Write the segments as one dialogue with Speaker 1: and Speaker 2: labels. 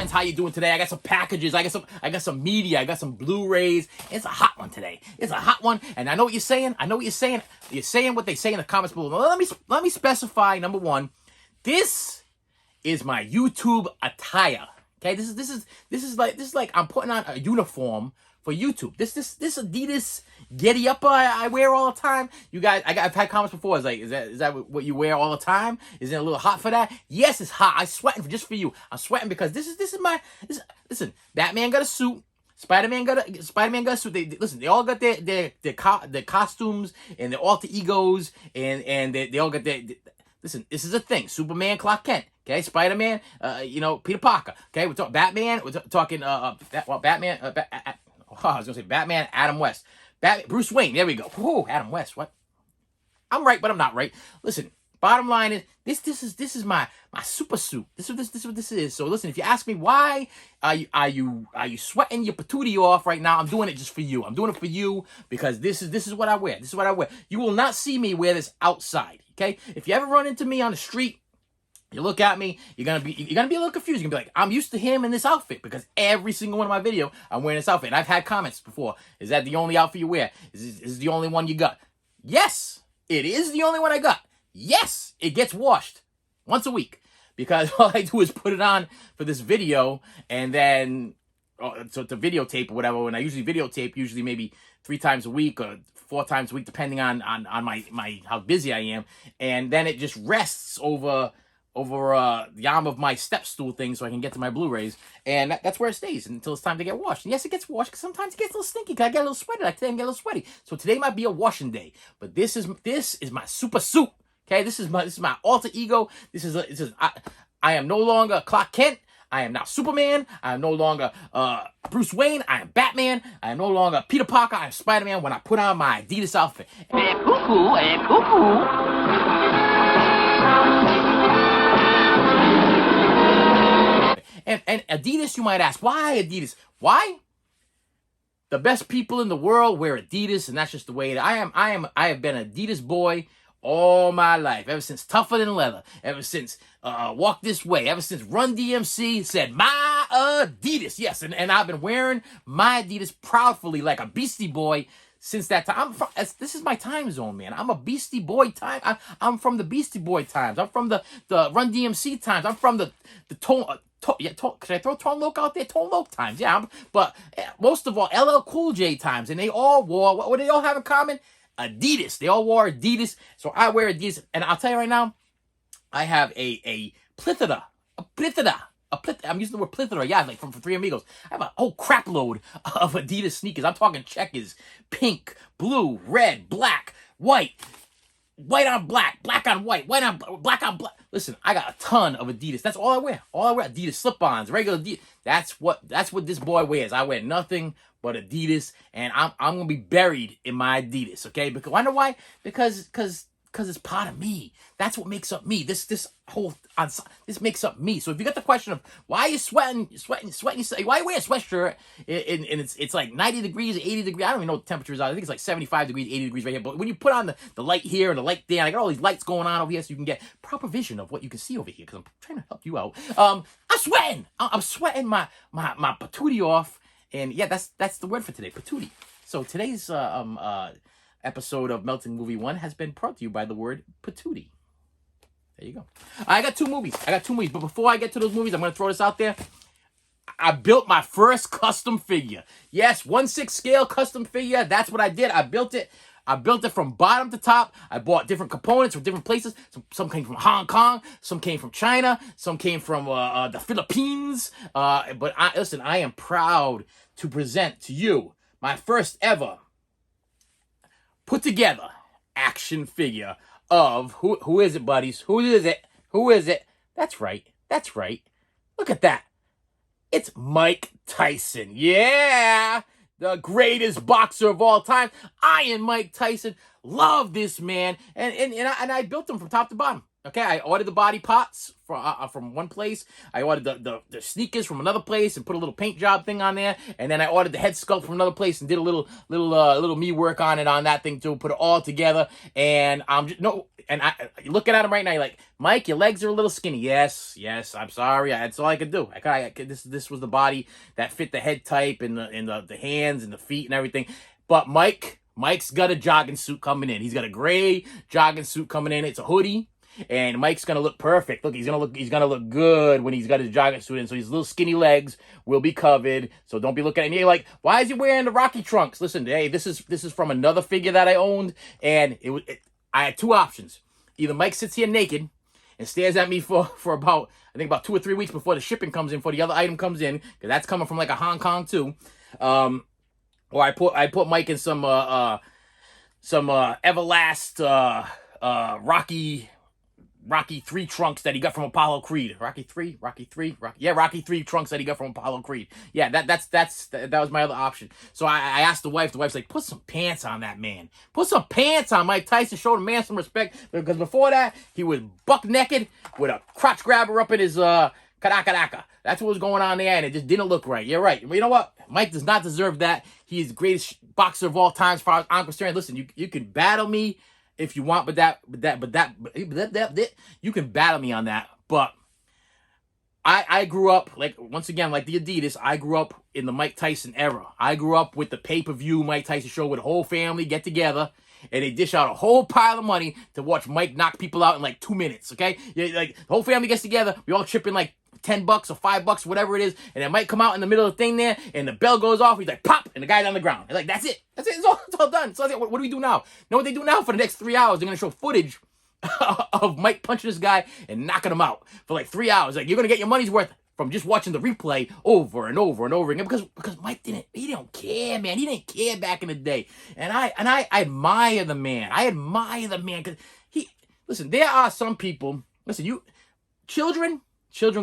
Speaker 1: friends, how you doing today? I got some packages. I got some media. I got some Blu-rays. It's a hot one today. It's a hot one, and I know what you're saying. I know what you're saying. You're saying what they say in the comments below. Now, let me specify. Number one, this is my YouTube attire. Okay, this is like I'm putting on a uniform for YouTube. This Adidas Getty Up I wear all the time. You guys, I've had comments before. It's like, is that what you wear all the time? Is it a little hot for that? Yes, it's hot. I'm sweating just for you. I'm sweating because listen. Batman got a suit. Spider-Man got a suit. They all got their costumes and their alter egos, and they all got their. Listen, this is a thing. Superman, Clark Kent. Okay, Spider-Man, Peter Parker. Okay, we're talking Batman. We're talking Batman. I was gonna say Batman, Adam West, Bruce Wayne. There we go. Whoa, Adam West. What? I'm right, but I'm not right. Listen. Bottom line is this is my super suit. This is what this is. So listen, if you ask me why are you sweating your patootie off right now, I'm doing it just for you. I'm doing it for you because this is what I wear. This is what I wear. You will not see me wear this outside. Okay? If you ever run into me on the street, you look at me, you're gonna be a little confused. You're gonna be like, I'm used to him in this outfit because every single one of my video, I'm wearing this outfit. And I've had comments before. Is that the only outfit you wear? Is this the only one you got? Yes, it is the only one I got. Yes, it gets washed once a week because all I do is put it on for this video and then to videotape or whatever. And I usually videotape maybe 3 times a week or 4 times a week, depending on my how busy I am. And then it just rests over the arm of my step stool thing so I can get to my Blu-rays. And that's where it stays until it's time to get washed. And yes, it gets washed because sometimes it gets a little stinky because I get a little sweaty. Like today, I'm getting a little sweaty. So today might be a washing day. But this is my super suit. Okay, this is my alter ego. I am no longer Clark Kent. I am now Superman. I am no longer Bruce Wayne. I am Batman. I am no longer Peter Parker. I am Spider-Man when I put on my Adidas outfit. Cuckoo. And Adidas, you might ask, why Adidas? Why? The best people in the world wear Adidas, and that's just the way it is. I have been an Adidas boy all my life, ever since Tougher Than Leather, ever since Walk This Way, ever since Run DMC said, my Adidas. Yes, and I've been wearing my Adidas proudly like a Beastie Boy since that time. This is my time zone, man. I'm a Beastie Boy time. I'm from the Beastie Boy times. I'm from the Run DMC times. I'm from the Tone. Should I throw Tone Loc out there? Tone Loc times, yeah. But most of all, LL Cool J times, and they all wore, what do they all have in common? Adidas. They all wore Adidas, so I wear Adidas. And I'll tell you right now, I have a plethora. I'm using the word plethora, yeah, like from Three Amigos. I have a whole crap load of Adidas sneakers. I'm talking checkers, pink, blue, red, black, white on black, black on white, black on black. Listen, I got a ton of Adidas. That's all I wear. Adidas slip-ons, regular Adidas. That's what this boy wears. I wear nothing but Adidas, and I'm gonna be buried in my Adidas, okay? Because I know why? Because it's part of me. That's what makes up me. This makes up me. So if you got the question of why are you sweating, why you wear a sweatshirt and it's like 90 degrees, 80 degrees, I don't even know what the temperature is out. I think it's like 75 degrees, 80 degrees right here. But when you put on the light here and the light there, I got all these lights going on over here so you can get proper vision of what you can see over here because I'm trying to help you out. I'm sweating. I'm sweating my patootie off. And yeah, that's the word for today, patootie. So today's episode of Melting Movie 1 has been brought to you by the word patootie. There you go. I got two movies. But before I get to those movies, I'm going to throw this out there. I built my first custom figure. Yes, 1/6 scale custom figure. That's what I did. I built it from bottom to top. I bought different components from different places. Some came from Hong Kong. Some came from China. Some came from the Philippines. But I am proud to present to you my first ever put together action figure of who is it, buddies? Who is it? That's right. Look at that. It's Mike Tyson. Yeah, the greatest boxer of all time. Iron Mike Tyson. Love this man. And I built him from top to bottom. Okay, I ordered the body parts from one place. I ordered the sneakers from another place and put a little paint job thing on there. And then I ordered the head sculpt from another place and did a little me work on it on that thing too. Put it all together. And looking at him right now, you're like, Mike, your legs are a little skinny. Yes, I'm sorry. That's all I could do. This was the body that fit the head type and the hands and the feet and everything. But Mike's got a jogging suit coming in. He's got a gray jogging suit coming in. It's a hoodie. And Mike's gonna look perfect. Look, he's gonna look good when he's got his jogging suit in. So his little skinny legs will be covered. So don't be looking at me like, why is he wearing the Rocky trunks? Listen, hey, this is from another figure that I owned, and I had two options. Either Mike sits here naked and stares at me for about, I think, about 2 or 3 weeks before the shipping comes in, for the other item comes in, because that's coming from like a Hong Kong too. Or I put Mike in some Everlast Rocky 3 trunks that he got from Apollo Creed. Rocky 3 trunks that he got from Apollo Creed. Yeah, that was my other option. So I asked the wife. The wife's like, put some pants on that man. Put some pants on Mike Tyson. Show the man some respect. Because before that, he was buck naked with a crotch grabber up in his karaka. That's what was going on there, and it just didn't look right. You're right. You know what? Mike does not deserve that. He is the greatest boxer of all time as far as I'm concerned. Listen, you can battle me if you want, but you can battle me on that. But I grew up, like, once again, like the Adidas, I grew up in the Mike Tyson era. I grew up with the pay-per-view Mike Tyson show where the whole family get together and they dish out a whole pile of money to watch Mike knock people out in like 2 minutes, okay? Like, the whole family gets together, we all chip in like $10 or $5, whatever it is, and it might come out in the middle of the thing there, and the bell goes off, he's like, pop, and the guy's on the ground. And like, that's it. It's all done. So what do we do now? You know what they do now? For the next 3 hours, they're going to show footage of Mike punching this guy and knocking him out for like 3 hours. Like, you're going to get your money's worth from just watching the replay over and over and over again, because Mike didn't care, man. He didn't care back in the day. And I admire the man. I admire the man, because listen, there are some people, listen, children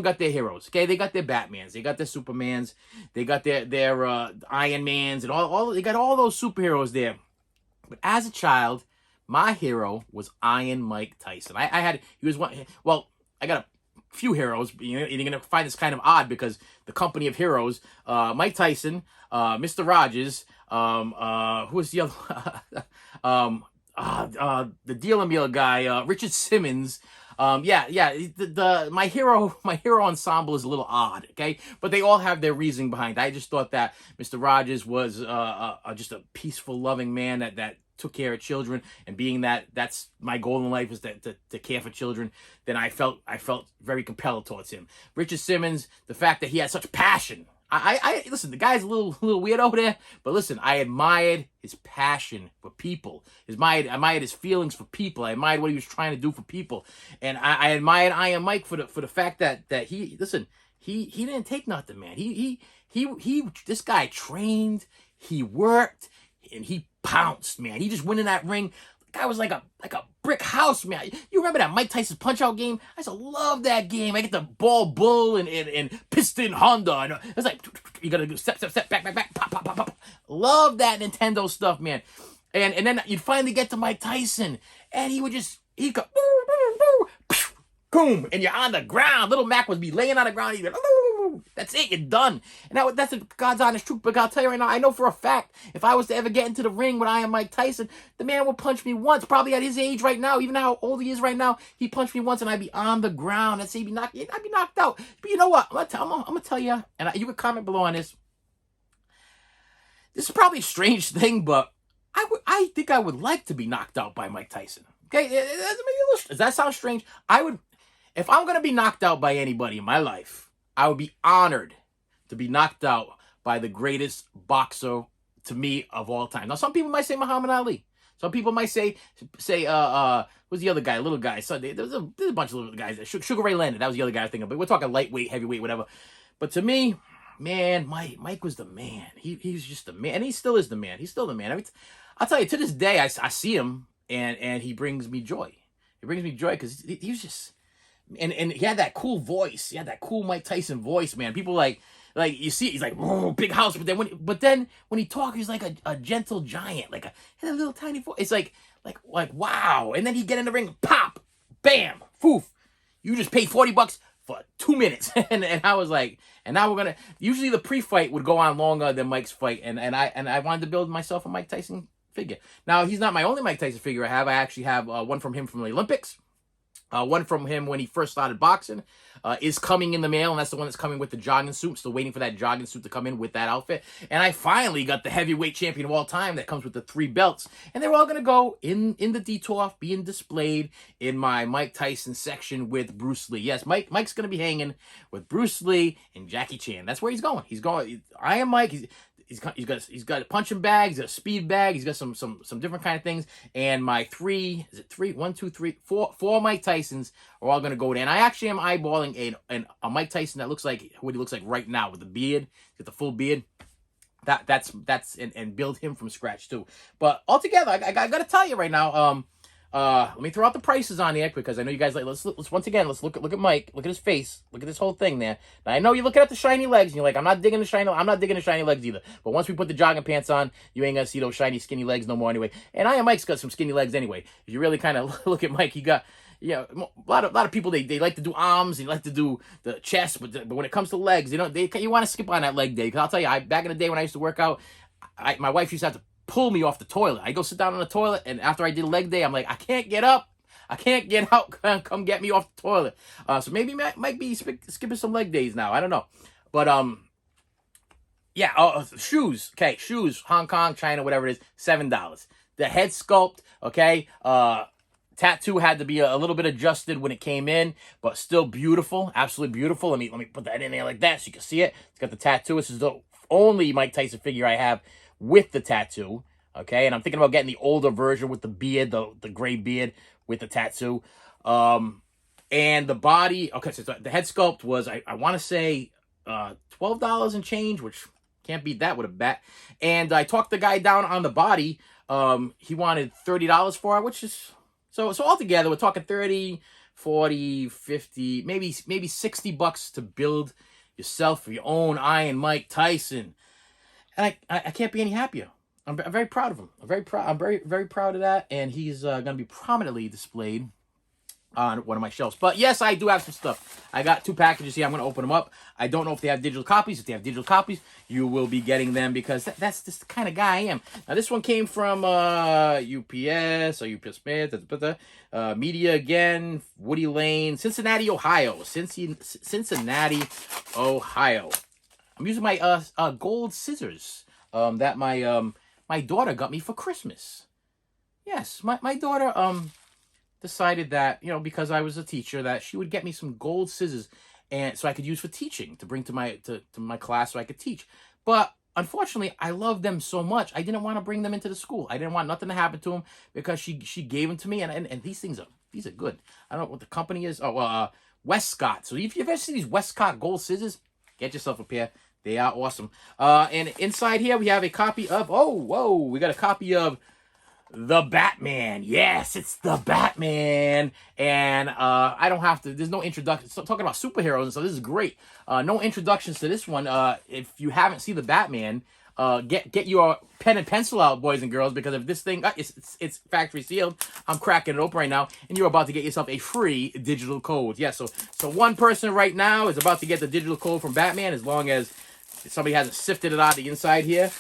Speaker 1: got their heroes, okay? They got their Batmans, they got their Supermans, they got their Iron Mans, and all they got all those superheroes there. But as a child, my hero was Iron Mike Tyson. He was one. Well, I got a few heroes. You're gonna find this kind of odd because the company of heroes: Mike Tyson, Mr. Rogers, who was the other? The dealer meal guy, Richard Simmons. My hero ensemble is a little odd, okay? But they all have their reasoning behind it. I just thought that Mr. Rogers was just a peaceful, loving man that took care of children, and being that's my goal in life is to care for children, then I felt very compelled towards him. Richard Simmons, the fact that he had such passion. I listen, the guy's a little weirdo there, but listen, I admired his passion for people. I admired his feelings for people. I admired what he was trying to do for people. And I admired Iron Mike for the fact that he didn't take nothing, man. This guy trained, he worked, and he pounced, man. He just went in that ring. The guy was like a brick house, man. You remember that Mike Tyson Punch-Out game? I used to love that game. I get the ball bull and piston Honda. And it's like, you gotta go step, back, pop, pop, pop, pop. Love that Nintendo stuff, man. And then you'd finally get to Mike Tyson, and he'd go, boom, and you're on the ground. Little Mac would be laying on the ground. He'd go, that's it, you're done. And that's the God's honest truth. But I'll tell you right now, I know for a fact, if I was to ever get into the ring with Iron Mike Tyson, the man would punch me once, probably at his age right now, even how old he is right now. He punched me once, and I'd be on the ground. I'd be knocked out. But you know what? I'm gonna tell you, and you could comment below on this. This is probably a strange thing, but I think I would like to be knocked out by Mike Tyson. Okay, does that sound strange? If I'm gonna be knocked out by anybody in my life, I would be honored to be knocked out by the greatest boxer to me of all time. Now, some people might say Muhammad Ali. Some people might say who's the other guy? Little guy. So there's a bunch of little guys. Sugar Ray Leonard. That was the other guy I was thinking of. But we're talking lightweight, heavyweight, whatever. But to me, man, Mike was the man. He's just the man, and he still is the man. He's still the man. I'll tell you, to this day, I see him, and he brings me joy. He brings me joy because he was just. And he had that cool voice. He had that cool Mike Tyson voice, man. People like you see, he's like, oh, big house, but then when he talks, he's like a gentle giant, like he had a little tiny voice. It's like wow. And then he'd get in the ring, pop, bam, poof. You just paid $40 for 2 minutes, and I was like, and now we're gonna. Usually the pre-fight would go on longer than Mike's fight, and I wanted to build myself a Mike Tyson figure. Now, he's not my only Mike Tyson figure I have. I actually have one from him from the Olympics. One from him when he first started boxing is coming in the mail, and that's the one that's coming with the jogging suit. Still waiting for that jogging suit to come in with that outfit. And I finally got the heavyweight champion of all time that comes with the 3 belts. And they're all going to go in the detour, being displayed in my Mike Tyson section with Bruce Lee. Yes, Mike's going to be hanging with Bruce Lee and Jackie Chan. That's where he's going. He's going. I am Mike. He's got a punching bag, he's got a speed bag, he's got some different kind of things. And my 4 Mike Tysons are all gonna go there. And I actually am eyeballing a Mike Tyson that looks like what he looks like right now with the beard, with the full beard. That's and build him from scratch too. But altogether, I gotta tell you right now, let me throw out the prices on here because I know you guys like. Let's once again look at Mike. Look at his face. Look at this whole thing there. Now I know you're looking at the shiny legs and you're like, I'm not digging the shiny legs either. But once we put the jogging pants on, you ain't gonna see those shiny skinny legs no more anyway. And Mike's got some skinny legs anyway. If you really kind of look at Mike, he got a lot of people they like to do arms and like to do the chest, but when it comes to legs, you want to skip on that leg day. Because I'll tell you, back in the day when I used to work out, my wife used to have to pull me off the toilet. I go sit down on the toilet, and after I did leg day, I'm like, I can't get up. I can't get out. Come get me off the toilet. So maybe might be skipping some leg days now. I don't know. But, yeah, shoes. Okay, shoes, Hong Kong, China, whatever it is, $7. The head sculpt, okay, tattoo had to be a little bit adjusted when it came in, but still beautiful, absolutely beautiful. Let me put that in there like that so you can see it. It's got the tattoo. This is the only Mike Tyson figure I have with the tattoo, okay? And I'm thinking about getting the older version with the beard, the gray beard with the tattoo. And the body, okay, so the head sculpt was, I want to say, $12 and change, which can't beat that with a bet. And I talked the guy down on the body. He wanted $30 for it, which is, so altogether, we're talking 30, 40, 50, maybe $60 to build yourself for your own Iron Mike Tyson. And I can't be any happier. I'm very proud of him. I'm very proud of that. And he's going to be prominently displayed on one of my shelves. But yes, I do have some stuff. I got 2 packages here. I'm going to open them up. I don't know if they have digital copies. If they have digital copies, you will be getting them because that's just the kind of guy I am. Now, this one came from UPS or UPS Smith, Media again, Woody Lane, Cincinnati, Ohio. Cincinnati, Ohio. I'm using my gold scissors that my daughter got me for Christmas. Yes, my daughter decided that, because I was a teacher, that she would get me some gold scissors and so I could use for teaching, to bring to my class so I could teach. But unfortunately, I love them so much, I didn't want to bring them into the school. I didn't want nothing to happen to them because she gave them to me, and these are good. I don't know what the company is. Westcott. So if you ever see these Westcott gold scissors, get yourself a pair. They are awesome. And inside here, we have a copy of, we got a copy of The Batman. Yes, it's The Batman. And I don't have to, there's no introduction. So talking about superheroes and so this is great. No introductions to this one. If you haven't seen The Batman, get your pen and pencil out, boys and girls, because if this thing, it's factory sealed, I'm cracking it open right now, and you're about to get yourself a free digital code. Yeah, so one person right now is about to get the digital code from Batman, as long as somebody hasn't sifted it out the inside here.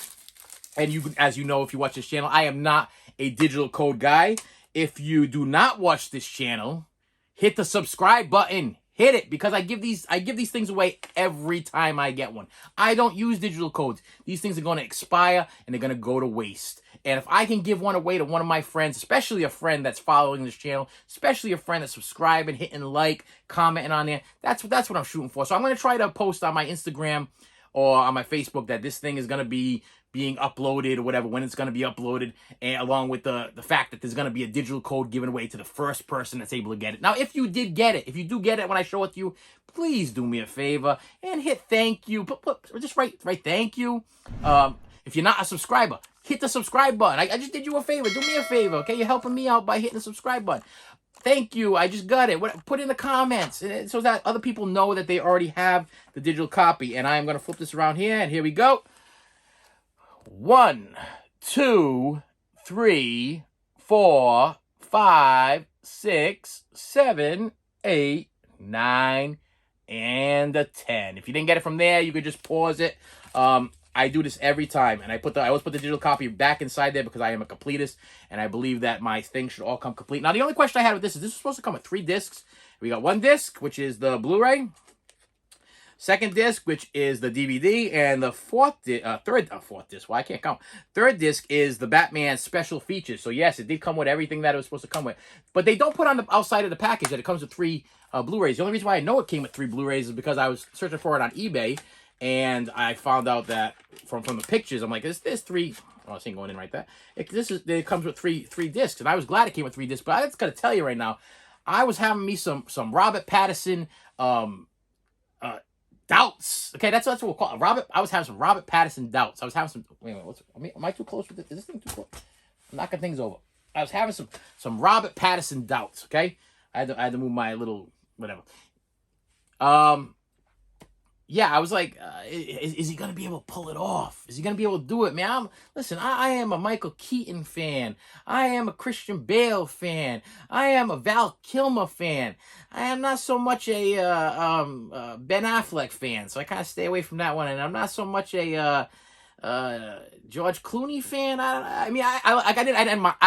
Speaker 1: And you, as you know, if you watch this channel, I am not a digital code guy. If you do not watch this channel, hit the subscribe button. Hit it, because I give these things away every time I get one. I don't use digital codes. These things are going to expire and they're going to go to waste. And if I can give one away to one of my friends, especially a friend that's following this channel, especially a friend that's subscribing, hitting like, commenting on there, that's what I'm shooting for. So I'm going to try to post on my Instagram or on my Facebook that this thing is going to be being uploaded or whatever, when it's going to be uploaded, and along with the fact that there's going to be a digital code given away to the first person that's able to get it. Now, if you do get it when I show it to you, please do me a favor and hit thank you. Just write thank you. If you're not a subscriber, hit the subscribe button. I just did you a favor. Do me a favor, okay? You're helping me out by hitting the subscribe button. Thank you. I just got it. Put in the comments so that other people know that they already have the digital copy. And I'm going to flip this around here, and here we go. 1, 2, 3, 4, 5, 6, 7, 8, 9, and a 10. If you didn't get it from there, you could just pause it. I do this every time, and I always put the digital copy back inside there because I am a completist, and I believe that my things should all come complete. Now, the only question I had with this is this is supposed to come with 3 discs. We got 1 disc, which is the Blu-ray. Second disc, which is the DVD, and the fourth disc. Well, I can't count. Third disc is the Batman special features. So yes, it did come with everything that it was supposed to come with, but they don't put on the outside of the package that it comes with 3 Blu-rays. The only reason why I know it came with 3 Blu-rays is because I was searching for it on eBay, and I found out that from the pictures, I'm like, there's 3. Oh, this ain't going in right there. It comes with three discs, and I was glad it came with 3 discs. But I just gotta tell you right now, I was having me some Robert Pattinson doubts. Okay, that's what we'll call it. I was having some Robert Pattinson doubts. I was having some. Wait a minute. Am I too close with this? Is this thing too close? I'm knocking things over. I was having some Robert Pattinson doubts. Okay, I had to move my little whatever. Yeah, I was like, is he gonna be able to pull it off? Is he gonna be able to do it, man? Listen, I am a Michael Keaton fan. I am a Christian Bale fan. I am a Val Kilmer fan. I am not so much a Ben Affleck fan, so I kind of stay away from that one. And I'm not so much a George Clooney fan.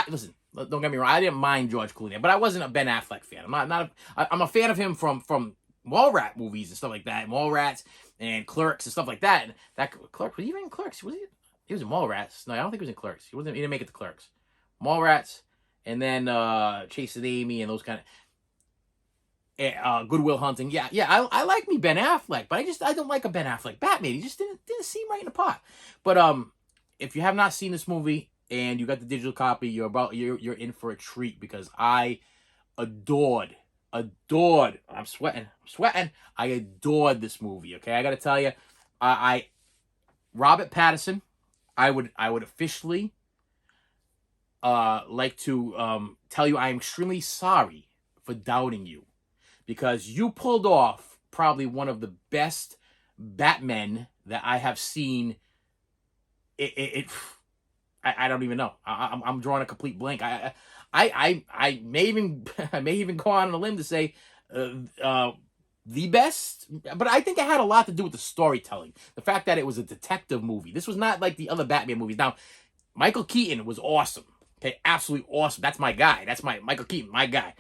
Speaker 1: Listen. Don't get me wrong. I didn't mind George Clooney, but I wasn't a Ben Affleck fan. I'm a fan of him from Mallrat movies and stuff like that. Mallrats and Clerks and stuff like that. And that Clerks, was he even in Clerks? Was he? He was in Mallrats. No, I don't think he was in Clerks. He didn't make it to Clerks. Mallrats, and then Chasing Amy and those kind of Good Will Hunting. Yeah. I like me Ben Affleck, but I don't like a Ben Affleck Batman. He just didn't seem right in the pot. But if you have not seen this movie and you got the digital copy, you're in for a treat because I adored. I'm sweating. I adored this movie. Okay, I gotta tell you, Robert Pattinson. I would officially like to tell you I am extremely sorry for doubting you because you pulled off probably one of the best Batmen that I have seen. I don't even know. I'm drawing a complete blank. I may even go on a limb to say the best, but I think it had a lot to do with the storytelling. The fact that it was a detective movie. This was not like the other Batman movies. Now, Michael Keaton was awesome. Okay, absolutely awesome. That's my guy. That's my Michael Keaton, my guy.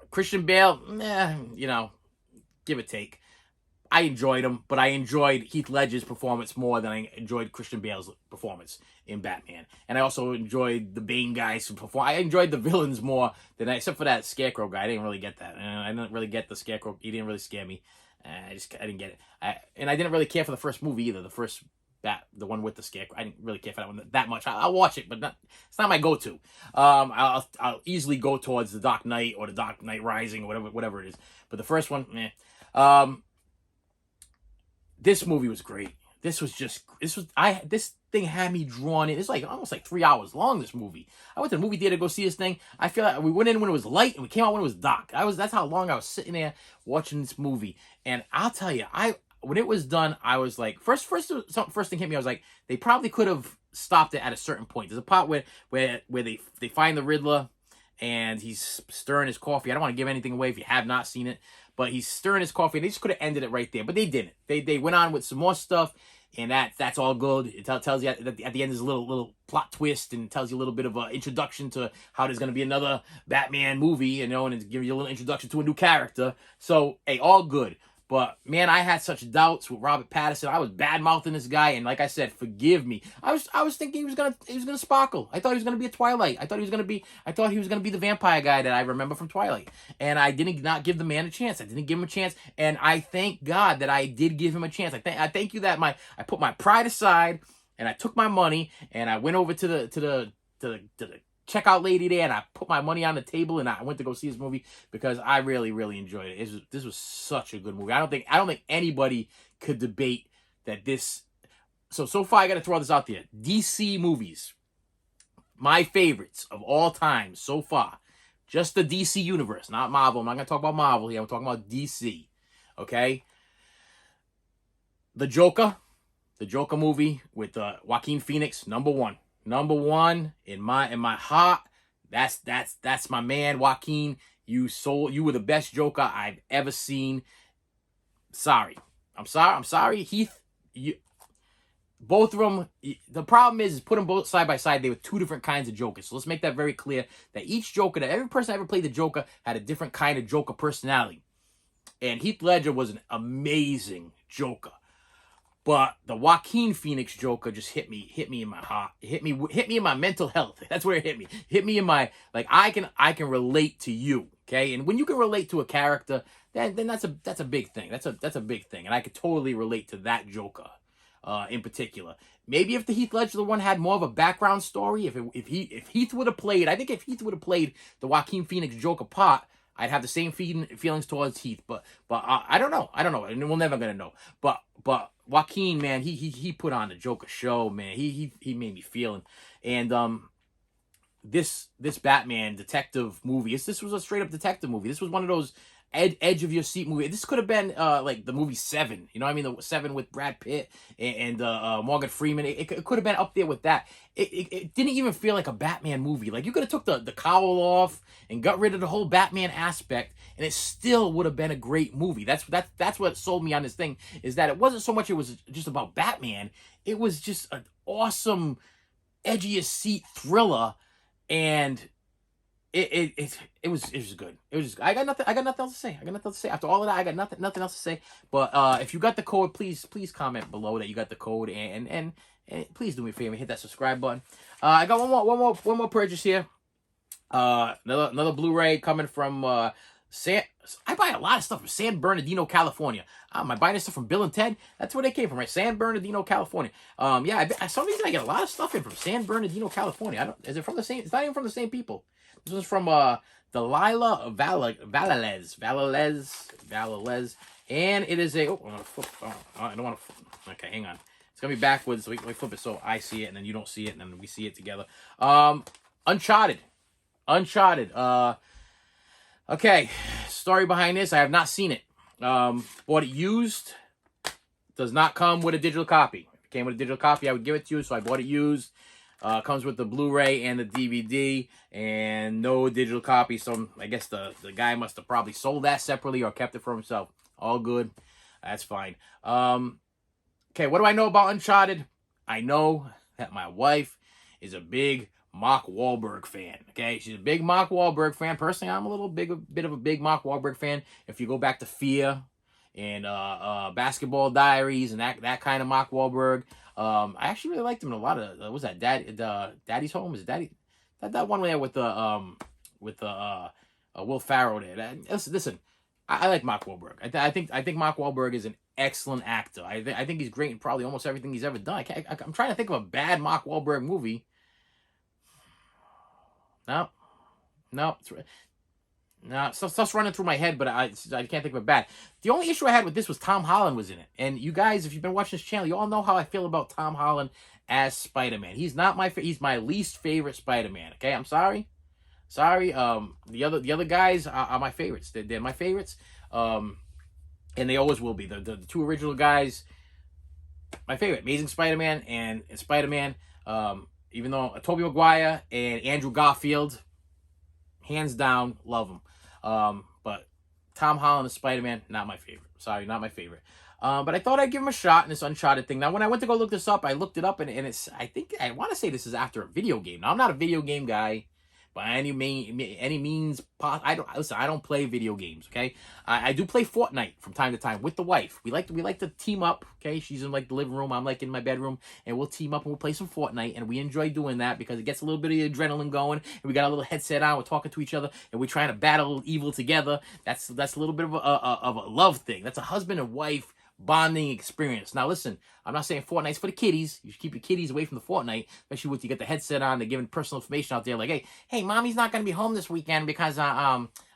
Speaker 1: Christian Bale, give or take. I enjoyed him, but I enjoyed Heath Ledger's performance more than I enjoyed Christian Bale's performance in Batman. And I also enjoyed the Bane guys who perform. I enjoyed the villains more than except for that Scarecrow guy. I didn't really get that. I didn't really get the Scarecrow. He didn't really scare me. I didn't get it. And I didn't really care for the first movie either. The first the one with the Scarecrow. I didn't really care for that one that much. I'll watch it, but it's not my go-to. I'll easily go towards the Dark Knight or the Dark Knight Rising or whatever it is. But the first one, this movie was great. This thing had me drawn in. It's like almost like 3 hours long, this movie. I went to the movie theater to go see this thing. I feel like we went in when it was light and we came out when it was dark. That's how long I was sitting there watching this movie. And I'll tell you, when it was done, I was like, first thing hit me, I was like, they probably could have stopped it at a certain point. There's a part where they find the Riddler and he's stirring his coffee. I don't want to give anything away if you have not seen it. But he's stirring his coffee, and they just could have ended it right there. But they didn't. They went on with some more stuff, and that's all good. It tells you at the end there's a little plot twist, and tells you a little bit of an introduction to how there's going to be another Batman movie, and it gives you a little introduction to a new character. So, hey, all good. But, man, I had such doubts with Robert Pattinson. I was bad-mouthing this guy, and like I said, forgive me. I was thinking he was gonna sparkle. I thought he was gonna be a Twilight. I thought he was gonna be the vampire guy that I remember from Twilight. And I did not give the man a chance. I didn't give him a chance, and I thank God that I did give him a chance. I thank you that I put my pride aside, and I took my money, and I went over to the checkout lady there, and I put my money on the table, and I went to go see this movie because I really, really enjoyed it. This was such a good movie. I don't think anybody could debate that this. So far, I got to throw this out there. DC movies, my favorites of all time so far, just the DC universe, not Marvel. I'm not gonna talk about Marvel here. I'm talking about DC. Okay. The Joker movie with Joaquin Phoenix, number one in my heart. That's my man, Joaquin. You were the best Joker I've ever seen. I'm sorry, Heath. both of them, the problem is put them both side by side, they were two different kinds of Jokers. So let's make that very clear, that each Joker, that every person that ever played the Joker had a different kind of Joker personality. And Heath Ledger was an amazing Joker. But the Joaquin Phoenix Joker just hit me in my heart. It hit me in my mental health. That's where it hit me. Hit me in my, like, I can relate to you, okay? And when you can relate to a character, then that's a big thing. That's a big thing. And I could totally relate to that Joker in particular. Maybe if the Heath Ledger one had more of a background story, if Heath would have played, I think if Heath would have played the Joaquin Phoenix Joker part, I'd have the same feelings towards Heath. But I don't know, and we're never gonna know. But Joaquin, man, he put on the Joker show, man. He made me feel. And this Batman detective movie, this was a straight up detective movie. This was one of those edge of your seat movie. This could have been like the movie Seven. You know what I mean? The Seven with Brad Pitt and Morgan Freeman. It could have been up there with that. It didn't even feel like a Batman movie. Like, you could have took the cowl off and got rid of the whole Batman aspect, and it still would have been a great movie. That's what sold me on this thing, is that it wasn't so much it was just about Batman. It was just an awesome edge of your seat thriller, and it was good. It was just, I got nothing else to say. After all of that, I got nothing else to say. But if you got the code, please comment below that you got the code, and please do me a favor, hit that subscribe button. I got one more purchase here. Another Blu-ray coming from I buy a lot of stuff from San Bernardino, California. Am I buying this stuff from Bill and Ted? That's where they came from, right? San Bernardino, California. Yeah, some reason I get a lot of stuff in from San Bernardino, California. Is it from the same? It's not even from the same people. This was from Delilah Valalez, and it is a. Oh, I'm gonna flip. Oh, I don't want to. Okay, hang on. It's gonna be backwards. So we flip it so I see it and then you don't see it and then we see it together. Uncharted. Okay, story behind this. I have not seen it. Bought it used. Does not come with a digital copy. If it came with a digital copy, I would give it to you. So I bought it used. Comes with the Blu-ray and the DVD, and no digital copy. So I guess the guy must have probably sold that separately or kept it for himself. All good. That's fine. Okay, what do I know about Uncharted? I know that my wife is a big Mark Wahlberg fan. Okay, she's a big Mark Wahlberg fan. Personally, I'm a bit of a big Mark Wahlberg fan. If you go back to Fear and Basketball Diaries and that kind of Mark Wahlberg, I actually really liked him in a lot of. What was that Daddy's Home? Is it Daddy? That one there with the Will Ferrell there. Listen. I like Mark Wahlberg. I think Mark Wahlberg is an excellent actor. I think he's great in probably almost everything he's ever done. I'm trying to think of a bad Mark Wahlberg movie. No, stuff's running through my head, but I can't think of it bad. The only issue I had with this was Tom Holland was in it. And you guys, if you've been watching this channel, you all know how I feel about Tom Holland as Spider-Man. He's my least favorite Spider-Man. Okay, I'm sorry. The other guys are my favorites. They're my favorites. And they always will be. The two original guys, my favorite. Amazing Spider-Man and Spider-Man. Even though Tobey Maguire and Andrew Garfield, hands down, love them. But Tom Holland as Spider-Man, not my favorite. Sorry, not my favorite. But I thought I'd give him a shot in this Uncharted thing. Now, when I went to go look this up, I looked it up, and it's, I want to say this is after a video game. Now, I'm not a video game guy by any means. I don't play video games, okay? I do play Fortnite from time to time with the wife. We like to team up, okay? She's in like the living room, I'm like in my bedroom, and we'll team up and we'll play some Fortnite, and we enjoy doing that because it gets a little bit of the adrenaline going, and we got a little headset on, we're talking to each other, and we're trying to battle evil together. That's a little bit of a love thing. That's a husband and wife bonding experience. Now listen, I'm not saying Fortnite's for the kiddies. You should keep your kiddies away from the Fortnite, especially when you get the headset on. They're giving personal information out there, like, hey, mommy's not going to be home this weekend because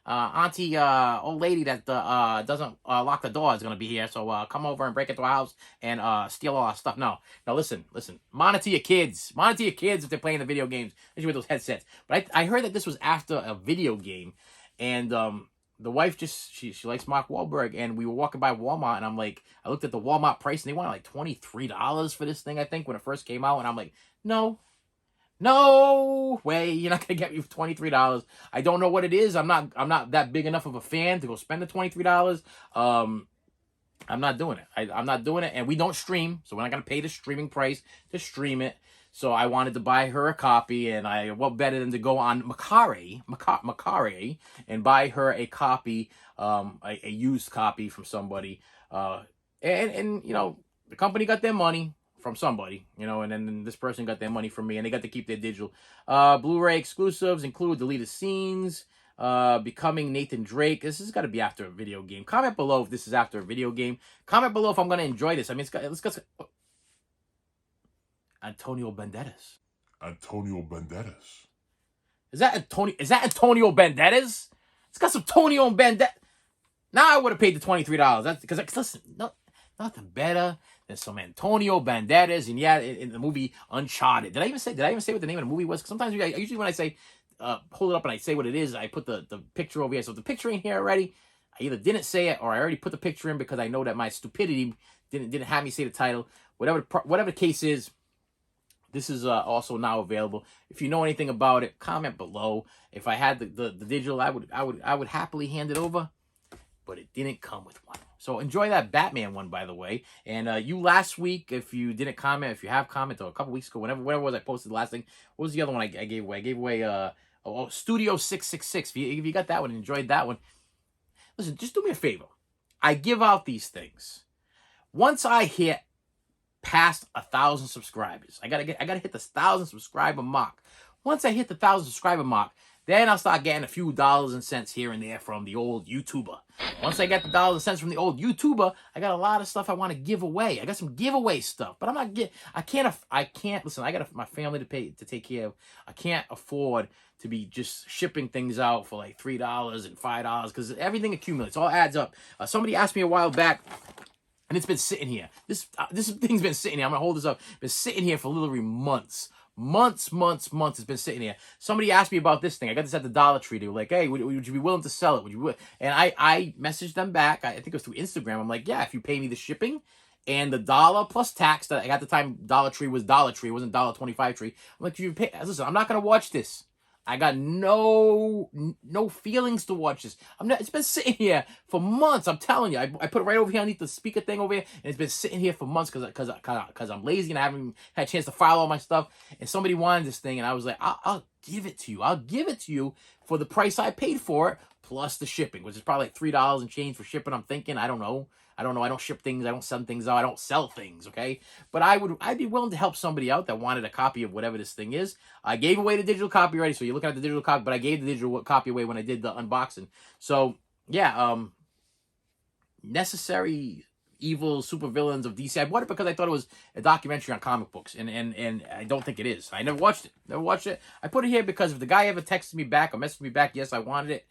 Speaker 1: auntie old lady that doesn't lock the door is going to be here, so come over and break into our house and steal all our stuff. No, listen, monitor your kids if they're playing the video games, especially with those headsets. But I heard that this was after a video game, and the wife just, she likes Mark Wahlberg, and we were walking by Walmart, and I'm like, I looked at the Walmart price, and they wanted like $23 for this thing, I think, when it first came out, and I'm like, no way, you're not gonna get me for $23. I don't know what it is. I'm not that big enough of a fan to go spend the $23. I'm not doing it. I'm not doing it, and we don't stream, so we're not gonna pay the streaming price to stream it. So I wanted to buy her a copy, and what better than to go on Macari, and buy her a copy, a used copy from somebody, and you know, the company got their money from somebody, you know, and then this person got their money from me, and they got to keep their digital. Blu-ray exclusives include deleted scenes, becoming Nathan Drake. This has got to be after a video game. Comment below if this is after a video game. Comment below if I'm going to enjoy this. I mean, let's go. Antonio Banderas.
Speaker 2: Antonio Banderas.
Speaker 1: Is that Antonio Banderas? It's got some Antonio Banderas. Now I would have paid the $23. That's because, listen, nothing better than some Antonio Banderas. And yeah, in the movie Uncharted. Did I even say what the name of the movie was? Because sometimes usually when I say hold it up and I say what it is, I put the picture over here. So if the picture ain't here already, I either didn't say it or I already put the picture in because I know that my stupidity didn't have me say the title. Whatever the case is, this is also now available. If you know anything about it, comment below. If I had the digital, I would happily hand it over, but it didn't come with one. So enjoy that Batman one, by the way. And you last week, if you didn't comment, if you have commented, or a couple weeks ago, whatever it was I posted the last thing. What was the other one I gave away? I gave away Studio 666. If you got that one, enjoyed that one. Listen, just do me a favor. I give out these things. Once I hit past 1,000 subscribers, I gotta hit the 1,000 subscriber mark. Once I hit the 1,000 subscriber mark, then I'll start getting a few dollars and cents here and there from the old YouTuber. Once I get the dollars and cents from the old YouTuber, I got a lot of stuff I want to give away. I got some giveaway stuff, but I can't listen. I got my family to take care of. I can't afford to be just shipping things out for like $3 and $5 because everything accumulates. It all adds up. Somebody asked me a while back, and it's been sitting here. This thing's been sitting here. I'm gonna hold this up. Been sitting here for literally months. Months. It's been sitting here. Somebody asked me about this thing. I got this at the Dollar Tree. They were like, "Hey, would you be willing to sell it? Would you?" And I messaged them back. I think it was through Instagram. I'm like, "Yeah, if you pay me the shipping and the dollar plus tax that at the time Dollar Tree was Dollar Tree. It wasn't $1.25 Tree." I'm like, "You pay?" Listen, I'm not gonna watch this. I got no feelings to watch this. It's been sitting here for months. I'm telling you. I put it right over here underneath the speaker thing over here, and it's been sitting here for months because I'm lazy and I haven't even had a chance to file all my stuff. And somebody wanted this thing, and I was like, I'll give it to you. I'll give it to you for the price I paid for it plus the shipping, which is probably like $3 and change for shipping. I'm thinking, I don't know. I don't ship things. I don't send things out. I don't sell things, okay? But I'd be willing to help somebody out that wanted a copy of whatever this thing is. I gave away the digital copy already, so you're looking at the digital copy, but I gave the digital copy away when I did the unboxing. So, yeah, Necessary Evil Supervillains of DC. I bought it because I thought it was a documentary on comic books, and I don't think it is. I never watched it. I put it here because if the guy ever texted me back or messaged me back, yes, I wanted it,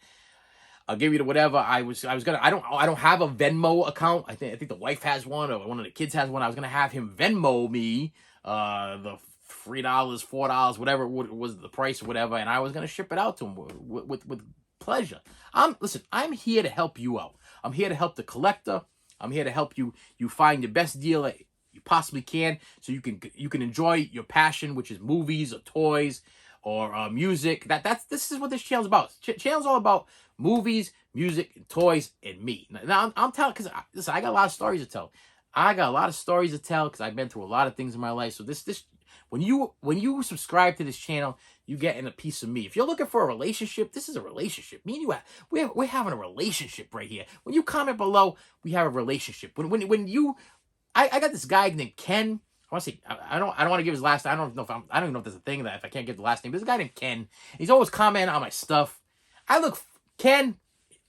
Speaker 1: I'll give you the whatever. I don't have a Venmo account. I think the wife has one or one of the kids has one. I was gonna have him Venmo me the $3, $4, whatever was the price or whatever, and I was gonna ship it out to him with pleasure. I'm here to help you out. I'm here to help the collector. I'm here to help you find the best deal that you possibly can, so you can enjoy your passion, which is movies or toys or music. This is what this channel's about. Channel's all about movies, music, and toys, and me. Now I'm telling, because listen, I got a lot of stories to tell. Because I've been through a lot of things in my life. So this when you subscribe to this channel, you getting a piece of me. If you're looking for a relationship, this is a relationship. Me and you, we're having a relationship right here. When you comment below, we have a relationship. I got this guy named Ken. I want to say, I don't want to give his last name. I don't even know if there's a thing that if I can't get the last name. There's a guy named Ken. He's always commenting on my stuff. Ken,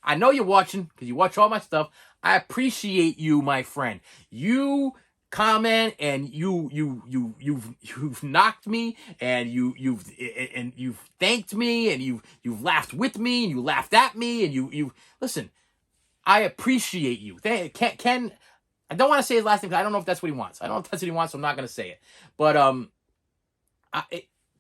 Speaker 1: I know you're watching because you watch all my stuff. I appreciate you, my friend. You comment and you've knocked me and you've thanked me and you've laughed with me and you laughed at me and you listen. I appreciate you. Ken. I don't want to say his last name because I don't know if that's what he wants. I don't know if that's what he wants, so I'm not going to say it. But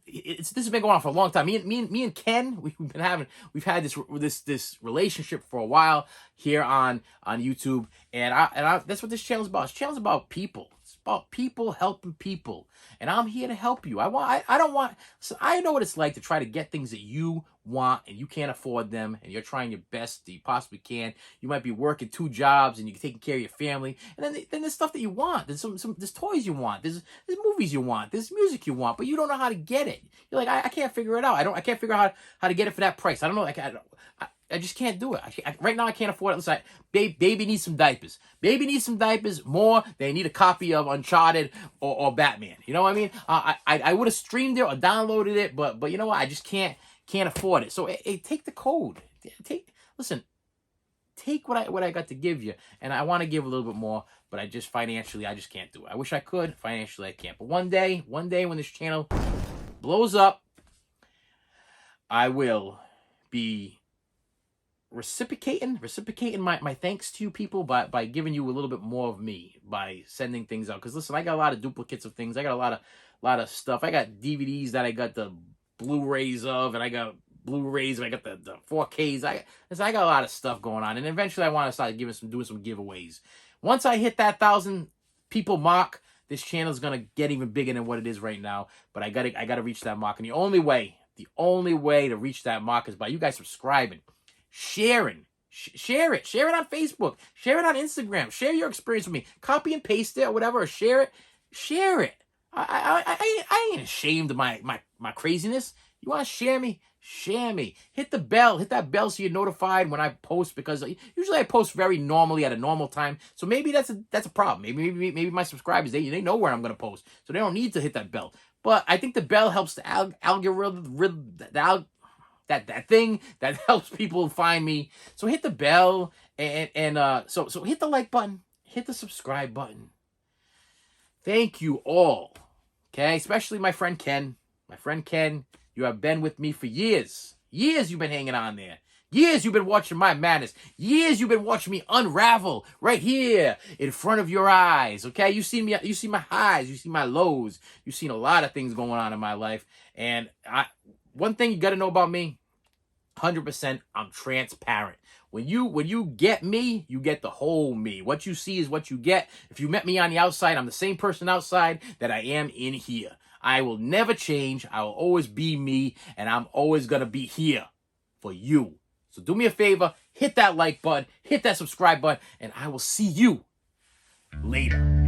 Speaker 1: this has been going on for a long time. Me and Ken, we've had this relationship for a while here on YouTube, and that's what this channel's about. This channel's about people. It's about people helping people, and I'm here to help you. I don't want. So I know what it's like to try to get things that you want and you can't afford them, and you're trying your best that you possibly can. You might be working 2 jobs and you're taking care of your family, and then there's stuff that you want. There's toys you want. There's movies you want. There's music you want, but you don't know how to get it. You're like, I can't figure it out. I can't figure out how to get it for that price. I don't know. I just can't do it. Right now, I can't afford it. Listen, baby needs some diapers. Baby needs some diapers more than they need a copy of Uncharted or Batman. You know what I mean? I would have streamed it or downloaded it, but you know what? I just can't afford it. So take the code. Take what I got to give you, and I want to give a little bit more, but I just financially I just can't do it. I wish I could. Financially, I can't. But one day when this channel blows up, I will be reciprocating my thanks to you people by giving you a little bit more of me, by sending things out. Because listen, I got a lot of duplicates of things. I got a lot of stuff. I got DVDs that I got the Blu-rays of, and I got Blu-rays, and I got the 4Ks. I got a lot of stuff going on, and eventually I want to start doing some giveaways. Once I hit that 1,000 people mark, this channel is gonna get even bigger than what it is right now. But I gotta reach that mark, and the only way to reach that mark is by you guys subscribing, sharing. Share it on Facebook, share it on Instagram, share your experience with me, copy and paste it or whatever, or share it. I ain't ashamed of my craziness. You want to share me? Share me. Hit the bell. Hit that bell so you're notified when I post, because usually I post very normally at a normal time. So maybe that's a problem. Maybe my subscribers, they know where I'm going to post, so they don't need to hit that bell. But I think the bell helps the algorithm, that thing that helps people find me. So hit the bell, and so hit the like button, hit the subscribe button. Thank you all. Okay, especially my friend Ken. My friend Ken, you have been with me for years. Years you've been hanging on there. Years you've been watching my madness. Years you've been watching me unravel right here in front of your eyes. Okay, you see me. You see my highs. You see my lows. You've seen a lot of things going on in my life. And one thing you got to know about me, 100%, I'm transparent. When you get me, you get the whole me. What you see is what you get. If you met me on the outside, I'm the same person outside that I am in here. I will never change. I will always be me, and I'm always going to be here for you. So do me a favor, hit that like button, hit that subscribe button, and I will see you later.